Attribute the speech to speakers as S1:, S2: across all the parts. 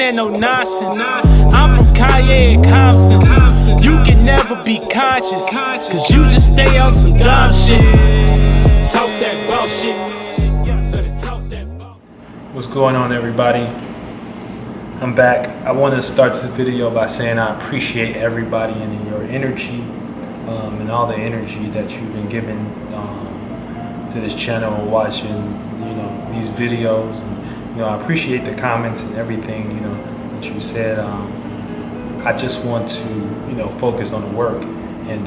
S1: understand no nonsense. I'm from Calez and Compton. You can never be conscious, cause you just stay on some dumb shit. Talk that raw shit.
S2: What's going on, everybody? I'm back. I want to start this video by saying I appreciate everybody and your energy and all the energy that you've been giving to this channel, watching these videos, and I appreciate the comments and everything that you said. I just want to focus on the work, and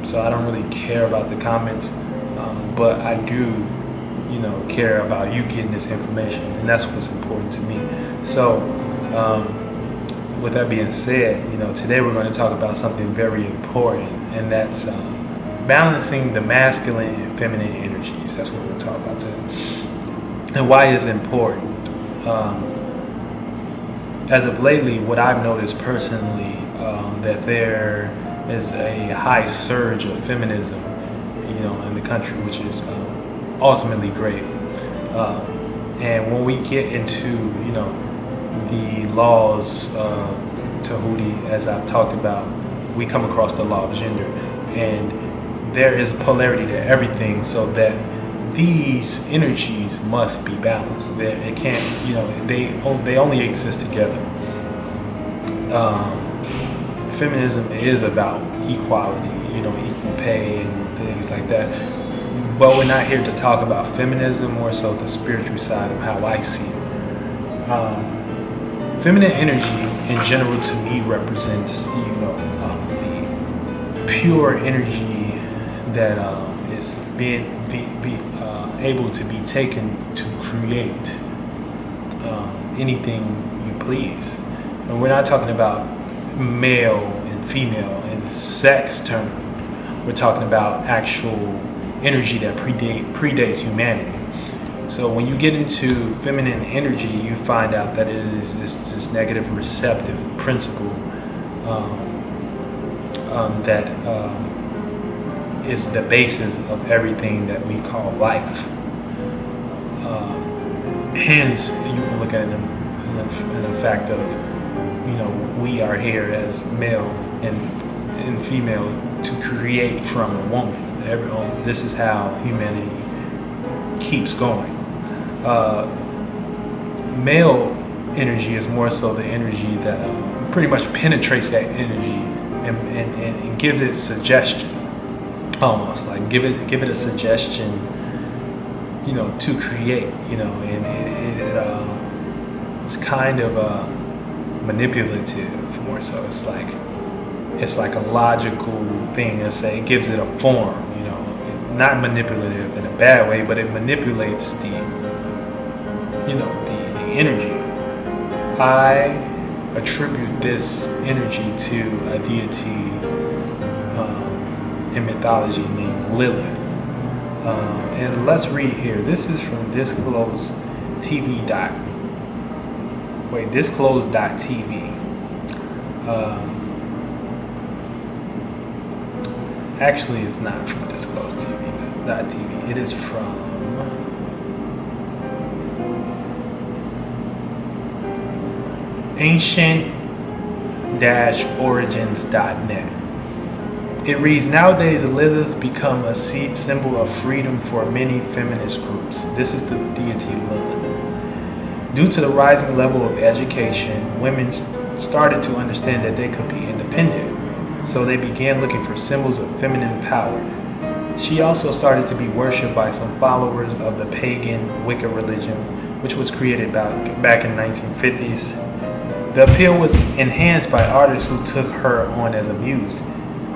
S2: so I don't really care about the comments, but I do care about you getting this information, and that's what's important to me. So with that being said, today we're going to talk about something very important, and that's balancing the masculine and feminine energies. That's what we're going to talk about today, and why it's important. As of lately, what I've noticed personally, that there is a high surge of feminism in the country, which is ultimately great. And when we get into the laws of Tahuti, as I've talked about, we come across the law of gender, and there is a polarity to everything, so that these energies must be balanced. It can't, they only exist together. Feminism is about equality, equal pay and things like that. But we're not here to talk about feminism, more so the spiritual side of how I see it. Feminine energy in general to me represents the pure energy that is being able to be taken to create anything you please. And we're not talking about male and female in the sex term. We're talking about actual energy that predates humanity. So when you get into feminine energy, you find out that it is this negative receptive principle that is the basis of everything that we call life. Hence, you can look at it in the fact of, we are here as male and female to create from a woman. This is how humanity keeps going. Male energy is more so the energy that pretty much penetrates that energy and gives it suggestion, almost like give it a suggestion, to create, and it's kind of manipulative, more so. It's like a logical thing. It gives it a form, not manipulative in a bad way, but it manipulates the energy. I attribute this energy to a deity in mythology named Lilith. And let's read here. This is from disclose.tv. Actually, it's not from disclose.tv. It is from ancient-origins.net. It reads, nowadays Lilith become a symbol of freedom for many feminist groups. This is the deity Lilith. Due to the rising level of education, women started to understand that they could be independent. So they began looking for symbols of feminine power. She also started to be worshipped by some followers of the pagan Wicca religion, which was created back in the 1950s. The appeal was enhanced by artists who took her on as a muse.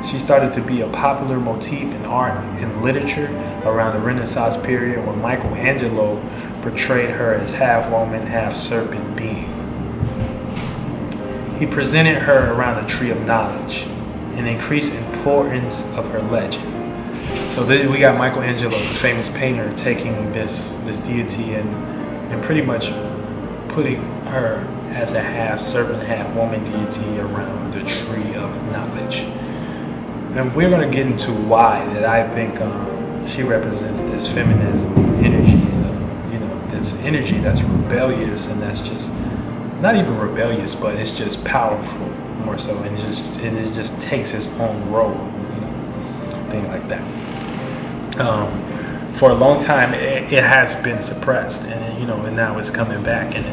S2: She started to be a popular motif in art and literature around the Renaissance period, when Michelangelo portrayed her as half woman, half serpent being. He presented her around the tree of knowledge, an increased importance of her legend. So then we got Michelangelo, the famous painter, taking this deity and pretty much putting her as a half serpent, half woman deity around the tree of knowledge. And we're going to get into why that I think she represents this feminism energy, this energy that's rebellious and that's just not even rebellious, but it's just powerful more so, and it just takes its own role, you know, thing like that. For a long time, it has been suppressed, and you know, and now it's coming back, and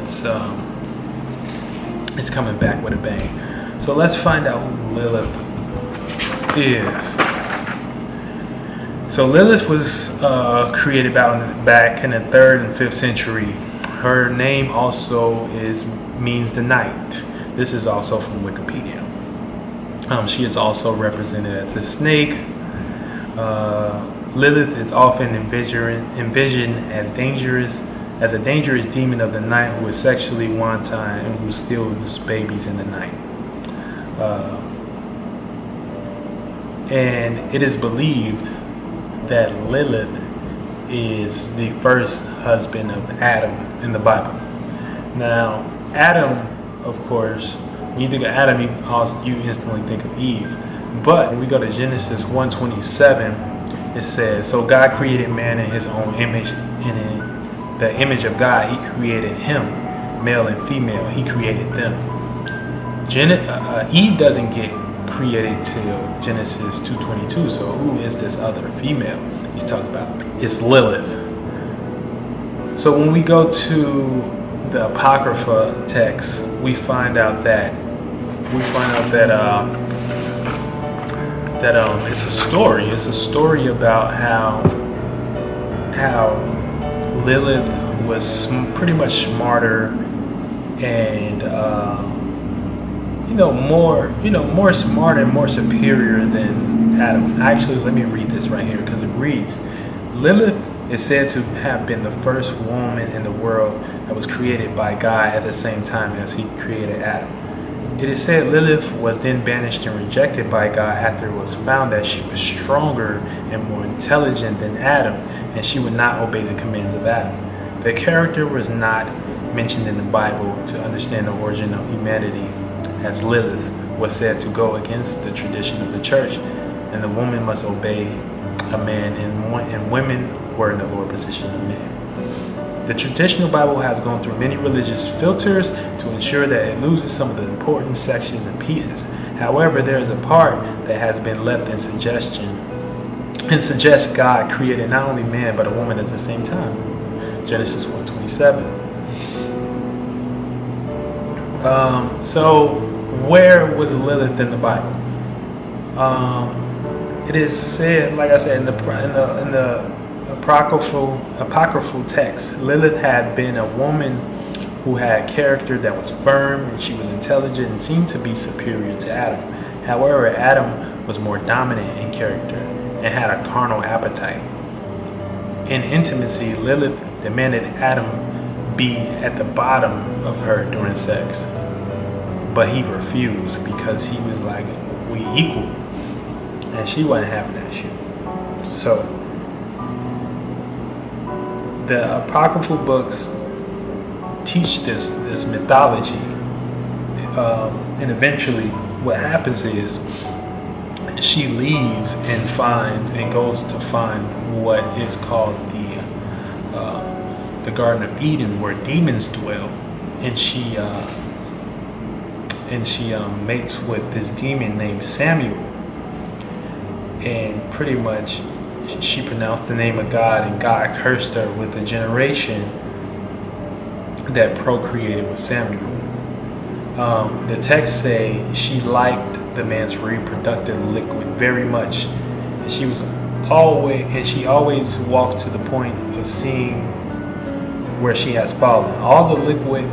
S2: it's coming back with a bang. So let's find out who Lilith is. So Lilith was created back in the 3rd and 5th century. Her name also means the night. This is also from Wikipedia. She is also represented as a snake. Lilith is often envisioned as a dangerous demon of the night who is sexually wanton and who steals babies in the night. And it is believed that Lilith is the first husband of Adam in the Bible. Now, Adam, of course, when you think of Adam, you instantly think of Eve. But when we go to Genesis 1:27, it says, "So God created man in his own image, and in the image of God he created him, male and female, he created them." Eve doesn't get created till Genesis 2:22. So who is this other female he's talking about? It's Lilith. So when we go to the Apocrypha text, we find out that it's a story. It's a story about how Lilith was pretty much smarter and more smart and more superior than Adam. Actually, let me read this right here, because it reads, Lilith is said to have been the first woman in the world that was created by God at the same time as he created Adam. It is said Lilith was then banished and rejected by God after it was found that she was stronger and more intelligent than Adam, and she would not obey the commands of Adam. The character was not mentioned in the Bible to understand the origin of humanity, as Lilith was said to go against the tradition of the church, and the woman must obey a man, and women were in the lower position of men. The traditional Bible has gone through many religious filters to ensure that it loses some of the important sections and pieces. However, there is a part that has been left in suggestion and suggests God created not only man but a woman at the same time. Genesis 1:27. So where was Lilith in the Bible? It is said, like I said, in the apocryphal text, Lilith had been a woman who had character that was firm, and she was intelligent and seemed to be superior to Adam. However, Adam was more dominant in character and had a carnal appetite. In intimacy, Lilith demanded Adam be at the bottom of her during sex, but he refused because he was like, we equal, and she wasn't having that shit. So the apocryphal books teach this mythology, and eventually what happens is she leaves and goes to find what is called the Garden of Eden, where demons dwell, and she mates with this demon named Samuel, and pretty much she pronounced the name of God, and God cursed her with a generation that procreated with Samuel. The text say she liked the man's reproductive liquid very much, and she always walks to the point of seeing where she has fallen. All the liquid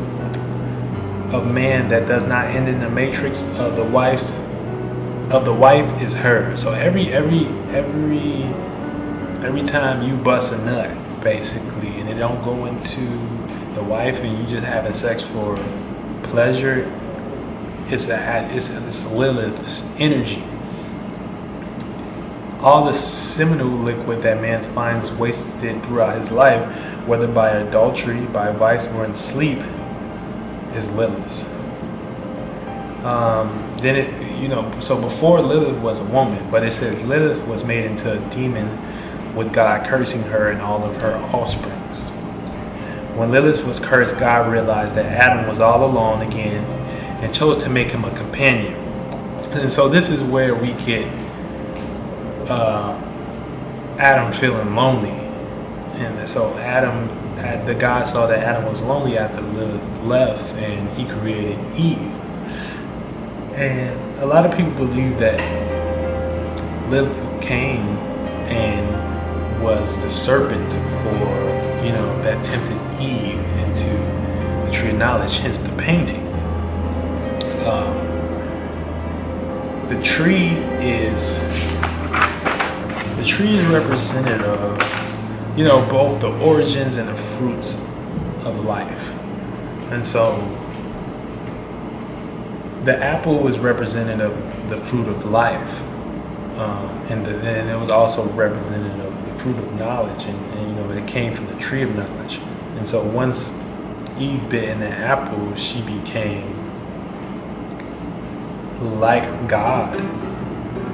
S2: of man that does not end in the matrix of the wife is hers. So every time you bust a nut, basically, and it don't go into the wife, and you just having sex for pleasure, it's Lilith's energy. All the seminal liquid that man finds wasted throughout his life, whether by adultery, by vice, or in sleep, is Lilith's. So before Lilith was a woman, but it says Lilith was made into a demon with God cursing her and all of her offsprings. When Lilith was cursed, God realized that Adam was all alone again and chose to make him a companion. And so this is where we get Adam feeling lonely. And so the God saw that Adam was lonely after Lilith left, and he created Eve. And a lot of people believe that Lilith came and was the serpent for, that tempted Eve into the tree of knowledge, hence the painting. The tree is representative of, both the origins and the fruits of life. And so the apple is representative of the fruit of life. And it was also representative of the fruit of knowledge, and it came from the tree of knowledge. And so once Eve bit in the apple, she became like God,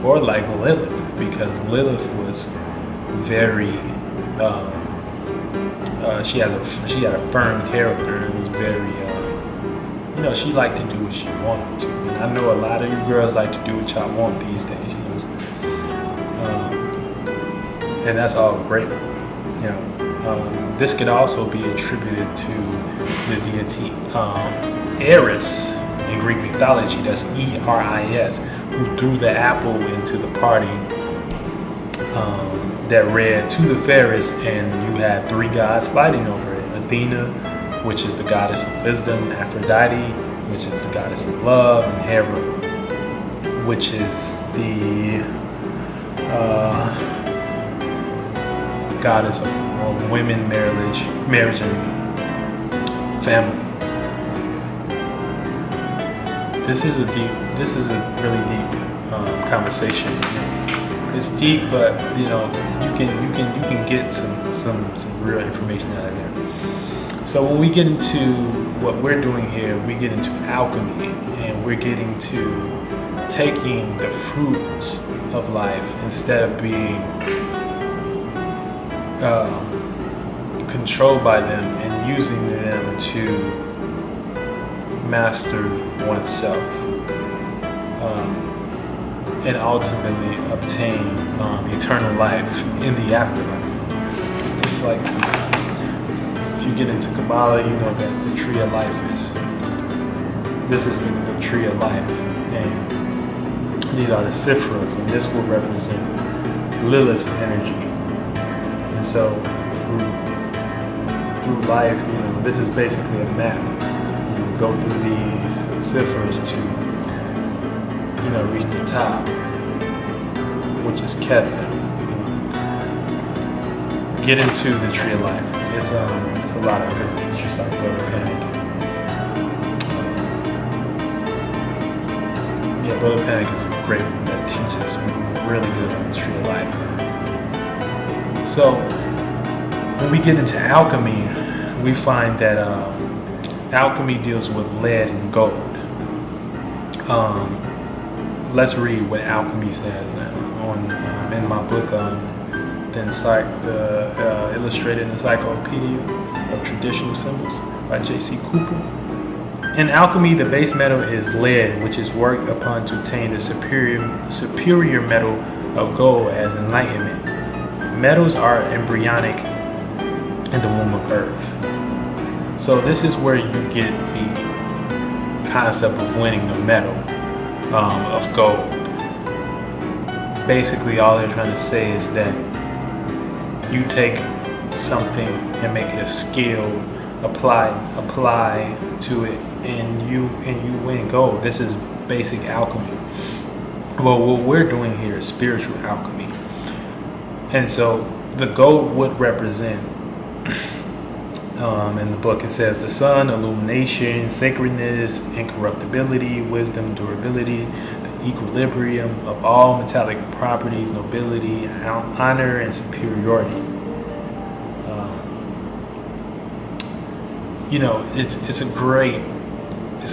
S2: or like Lilith, because Lilith was very she had a firm character, and was very she liked to do what she wanted to. And I know a lot of you girls like to do what y'all want these days, and that's all great. This could also be attributed to the deity Eris in Greek mythology. That's Eris, who threw the apple into the party that read to the fairest, and you had three gods fighting over it. Athena, which is the goddess of wisdom; Aphrodite, which is the goddess of love; and Hera, which is the goddess of women, marriage, and family. This is a really deep conversation. It's deep, but you can get some real information out of there. So when we get into what we're doing here, we get into alchemy, and we're getting to taking the fruits of life instead of being controlled by them, and using them to master oneself, and ultimately obtain eternal life in the afterlife. It's like, if you get into Kabbalah, you know that the tree of life is the tree of life, and these are the Sifras, and this will represent Lilith's energy. And so through life, this is basically a map. You go through these Sifras to reach the top, which is Kevin. Get into the tree of life. It's a lot of good teachers like Brother Panic. Brother Panic is a great one that teaches really good on the tree of life. So when we get into alchemy, we find that alchemy deals with lead and gold. Let's read what alchemy says in my book, the Illustrated Encyclopedia of Traditional Symbols by J.C. Cooper. In alchemy, the base metal is lead, which is worked upon to obtain the superior metal of gold as enlightenment. Metals are embryonic in the womb of earth. So this is where you get the concept of winning the metal of gold. Basically, all they're trying to say is that you take something and make it a skill, apply to it, and you win gold. This is basic alchemy. Well, what we're doing here is spiritual alchemy. And so the gold would represent, in the book it says, the sun, illumination, sacredness, incorruptibility, wisdom, durability, the equilibrium of all metallic properties, nobility, honor, and superiority. It's a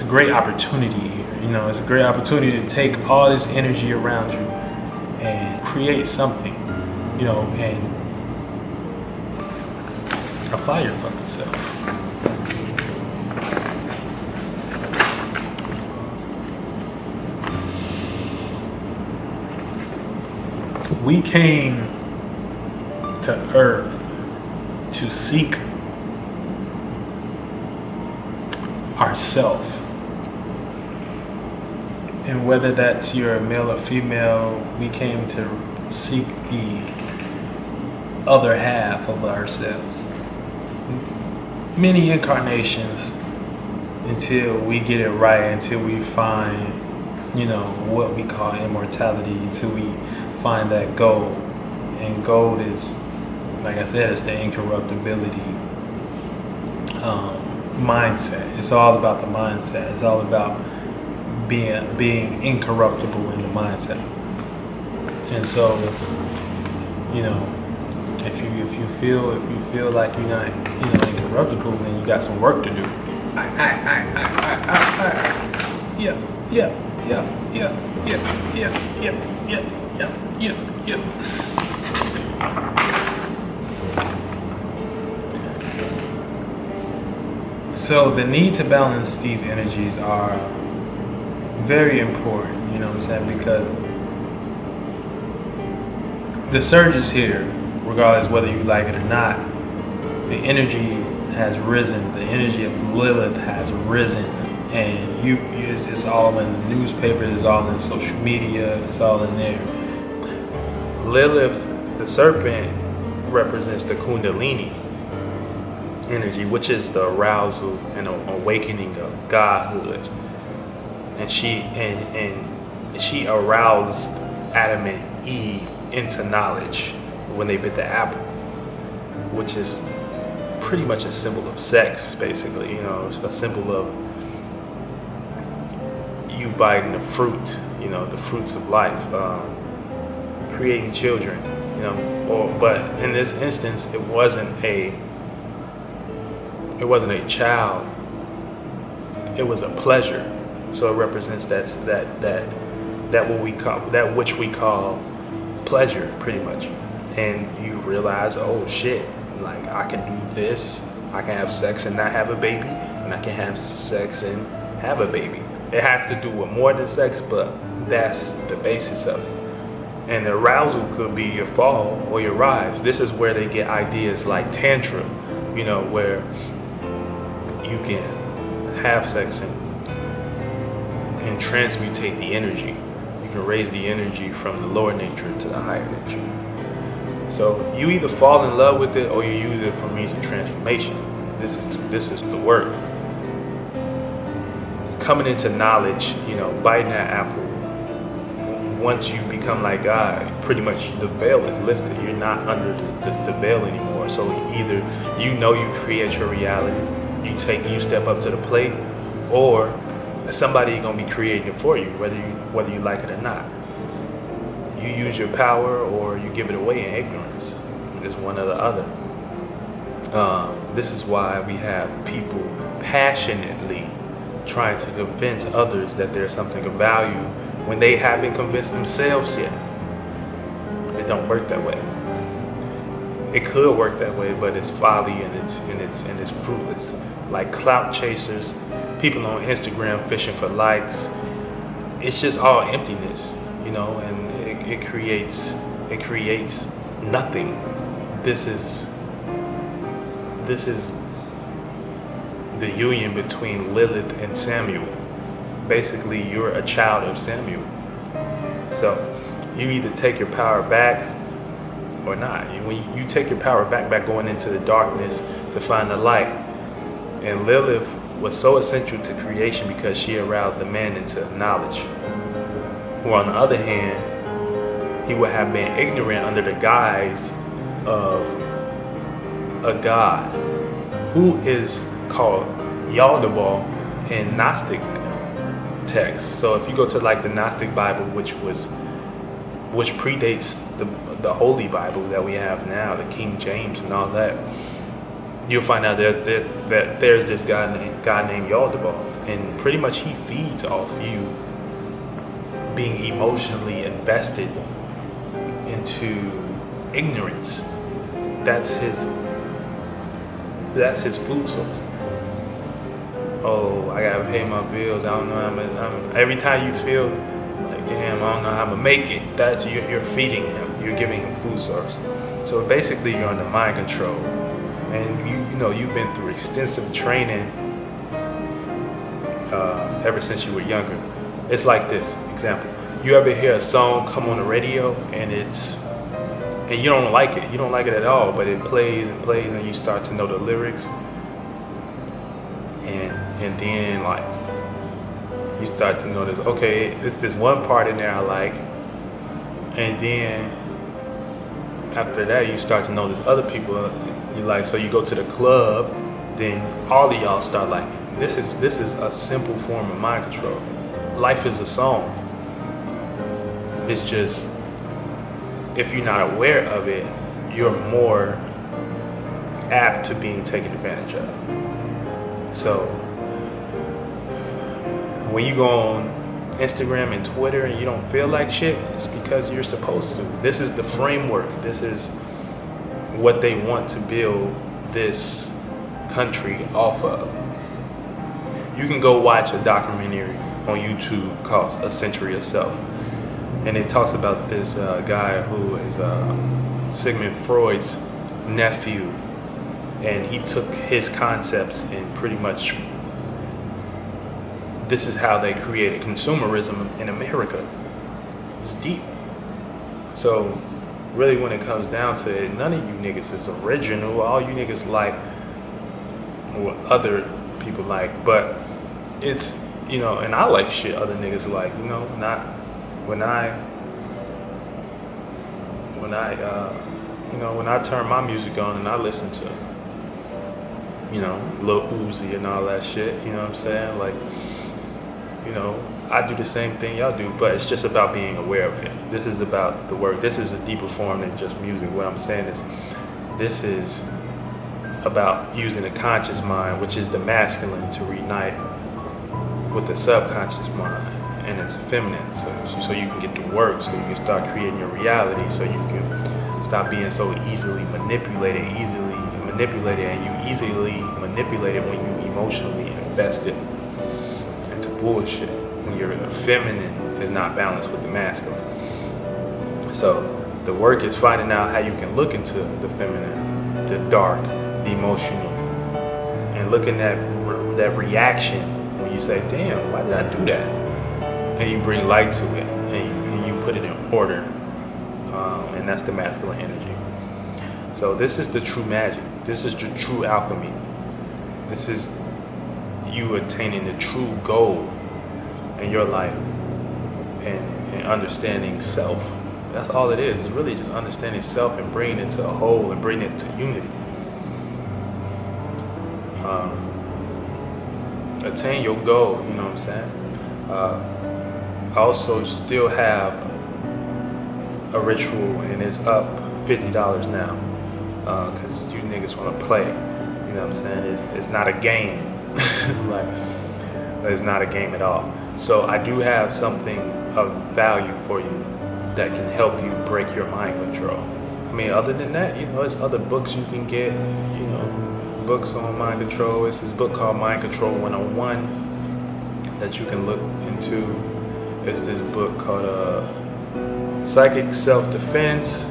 S2: great opportunity here. It's a great opportunity to take all this energy around you and create something, and apply your fucking self. We came to Earth to seek ourself. And whether that's you're a male or female, we came to seek the other half of ourselves. Many incarnations until we get it right, until we find, what we call immortality, until we find that gold. And gold is, like I said, it's the incorruptibility mindset. It's all about the mindset. It's all about being incorruptible in the mindset. And so, if you feel like you're not incorruptible, then you got some work to do. Yeah. So the need to balance these energies are very important, you know what I'm saying? Because the surge is here, regardless whether you like it or not. The energy has risen. The energy of Lilith has risen, and it's all in the newspapers, it's all in social media, it's all in there. Lilith, the serpent, represents the Kundalini energy, which is the arousal and awakening of godhood. And she aroused Adam and Eve into knowledge when they bit the apple, which is pretty much a symbol of sex, basically. It's a symbol of you biting the fruit, the fruits of life, creating children, but in this instance, it wasn't a child, it was a pleasure. So it represents that which we call pleasure, pretty much. And you realize, oh shit, like I can do this, I can have sex and not have a baby, and I can have sex and have a baby. It has to do with more than sex, but that's the basis of it. And the arousal could be your fall or your rise. This is where they get ideas like tantra, where you can have sex and transmutate the energy. You can raise the energy from the lower nature to the higher nature. So you either fall in love with it or you use it for means of transformation. This is the work. Coming into knowledge, biting that apple. Once you become like God, pretty much the veil is lifted. You're not under the veil anymore. So either you create your reality, you step up to the plate, or somebody gonna be creating it for you, whether you like it or not. You use your power or you give it away in ignorance. It's one or the other. This is why we have people passionately trying to convince others that there's something of value when they haven't convinced themselves yet. It don't work that way. It could work that way, but it's folly and it's fruitless. Like clout chasers, people on Instagram fishing for likes. It's just all emptiness, and it creates nothing. This is the union between Lilith and Samuel. Basically, you're a child of Samuel. So you either take your power back or not. When you take your power back by going into the darkness to find the light. And Lilith was so essential to creation because she aroused the man into knowledge. Or on the other hand, he would have been ignorant under the guise of a god who is called Yaldabaoth in Gnostic texts. So if you go to like the Gnostic Bible, which predates the Holy Bible that we have now, the King James and all that, you'll find out that there's this guy named Yaldabaoth, and pretty much he feeds off you being emotionally invested into ignorance. That's his food source. Oh, I gotta pay my bills. I don't know every time you feel like, damn, I don't know how I'm gonna make it. That's you're feeding him. you're giving him food source. So basically you're under mind control, and you've been through extensive training ever since you were younger. It's like this example: you ever hear a song come on the radio and you don't like it, at all, but it plays and plays, and you start to know the lyrics, and then like you start to notice, okay, it's this one part in there I like, and then after that you start to notice other people you like. So you go to the club, then all of y'all start liking. This is a simple form of mind control. Life is a song. It's just, if you're not aware of it, you're more apt to being taken advantage of. So when you go on Instagram and Twitter and you don't feel like shit, it's because you're supposed to. This is the framework. This is what they want to build this country off of. You can go watch a documentary on YouTube called A Century of Self, and it talks about this guy who is Sigmund Freud's nephew, and he took his concepts and pretty much this is how they created consumerism in America. It's deep. So really, when it comes down to it, none of you niggas is original. All you niggas like what other people like, but it's, and I like shit other niggas like, not when I turn my music on and I listen to, Lil Uzi and all that shit, you know what I'm saying? Like, I do the same thing y'all do, but it's just about being aware of it. This is about the work. This is a deeper form than just music. What I'm saying is, this is about using the conscious mind, which is the masculine, to reunite with the subconscious mind, and it's feminine, so you can get to work, so you can start creating your reality, so you can stop being so easily manipulated, and you easily manipulated when you emotionally invested into bullshit, when your feminine is not balanced with the masculine. So the work is finding out how you can look into the feminine, the dark, the emotional, and looking at that reaction when you say, damn, why did I do that? And you bring light to it, and you put it in order, and that's the masculine energy. So this is the true magic. This is the true alchemy. This is you attaining the true goal in your life, and understanding self. That's all it is. It's really just understanding self and bringing it to a whole and bringing it to unity. Attain your goal, you know what I'm saying? I also still have a ritual, and it's up $50 now, because you niggas want to play, you know what I'm saying? It's not a game. Like, it's not a game at all. So I do have something of value for you that can help you break your mind control. I mean, other than that, there's other books you can get, books on mind control. It's this book called Mind Control 101 that you can look into. It's this book called Psychic Self-Defense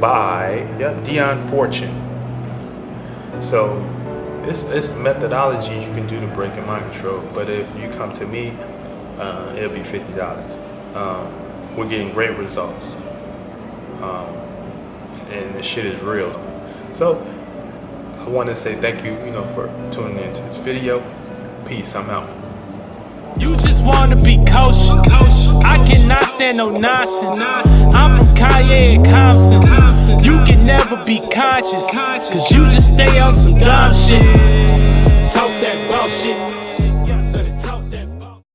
S2: by Dion Fortune. So it's methodology you can do to break your mind control, but if you come to me, it'll be $50. We're getting great results, and this shit is real. So I want to say thank you, for tuning into this video. Peace. I'm out.
S1: You just wanna be kosher. I cannot stand no nonsense. I'm from Calez, you can never be conscious, cause you just stay on some dumb shit.